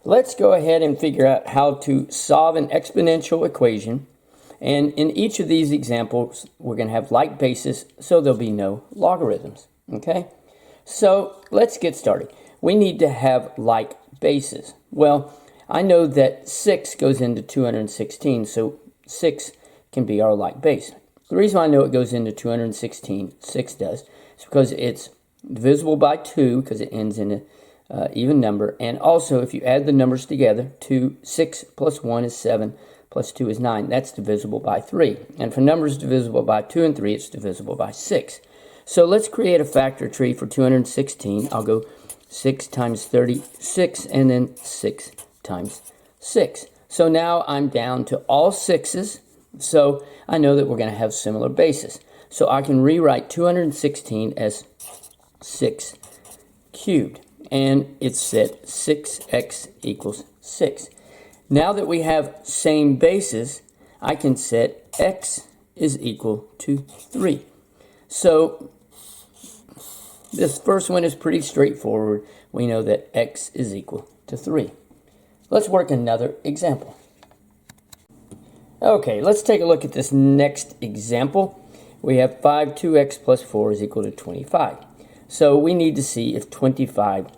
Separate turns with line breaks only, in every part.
Let's go ahead and figure out how to solve an exponential equation. And in each of these examples, we're going to have like bases, so there'll be no logarithms. Okay? So let's get started. We need to have like bases. Well, I know that 6 goes into 216, so 6 can be our like base. The reason I know it goes into 216, 6 does, is because it's divisible by 2, because it ends in an even number. And also, if you add the numbers together, 6 plus 1 is 7, plus 2 is 9. That's divisible by 3. And for numbers divisible by 2 and 3, it's divisible by 6. So let's create a factor tree for 216. I'll go 6 times 36, and then 6 times 6. So now I'm down to all 6's. So I know that we're going to have similar bases. So I can rewrite 216 as 6 cubed. And it's set 6x equals 6. Now that we have same bases, I can set x is equal to 3. So this first one is pretty straightforward. We know that x is equal to 3. Let's work another example. Okay, let's take a look at this next example. We have 5, 2x plus 4 is equal to 25. So we need to see if 25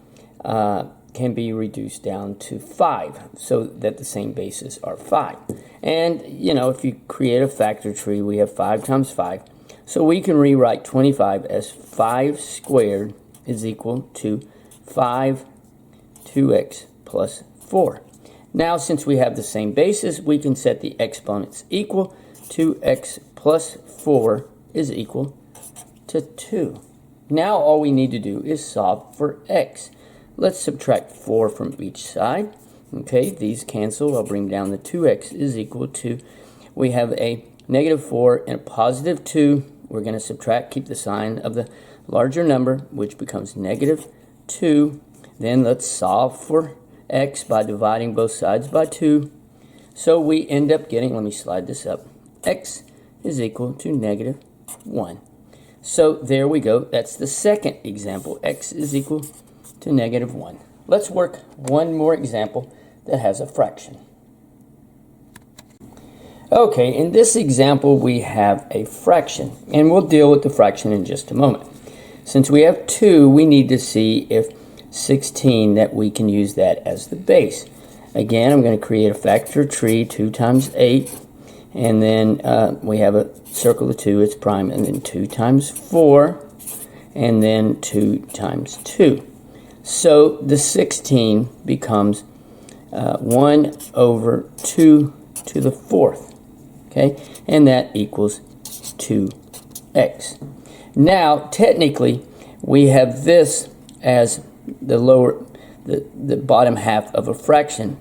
can be reduced down to 5 so that the same bases are 5. And, you know, if you create a factor tree, we have 5 times 5. So we can rewrite 25 as 5 squared is equal to 5 2x plus 4. Now, since we have the same basis, we can set the exponents equal. 2x plus 4 is equal to 2. Now all we need to do is solve for x. Let's subtract 4 from each side. Okay, these cancel. I'll bring down the 2x is equal to, we have a negative 4 and a positive 2. We're going to subtract, keep the sign of the larger number, which becomes negative 2. Then let's solve for x by dividing both sides by 2. So we end up getting, let me slide this up, x is equal to negative 1. So there we go. That's the second example. X is equal to negative 1. Let's work one more example that has a fraction. Okay, in this example we have a fraction, and we'll deal with the fraction in just a moment. Since we have 2, we need to see if 16, that we can use that as the base. Again, I'm going to create a factor tree, 2 times 8, and then we have a circle of 2, it's prime, and then 2 times 4, and then 2 times 2. So the 16 becomes 1 over 2 to the 4th, okay? And that equals 2x. Now, technically, we have this as the bottom half of a fraction,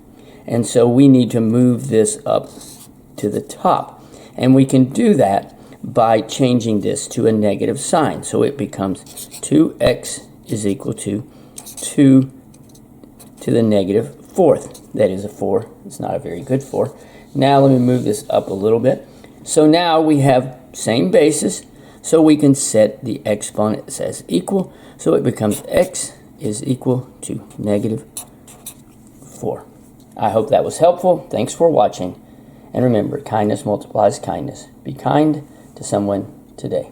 and so we need to move this up to the top. And we can do that by changing this to a negative sign. So it becomes 2x is equal to 2 to the negative 4th. That is a 4. It's not a very good 4. Now let me move this up a little bit. So now we have same basis, so we can set the exponent as equal. So it becomes x is equal to negative 4. I hope that was helpful. Thanks for watching. And remember, kindness multiplies kindness. Be kind to someone today.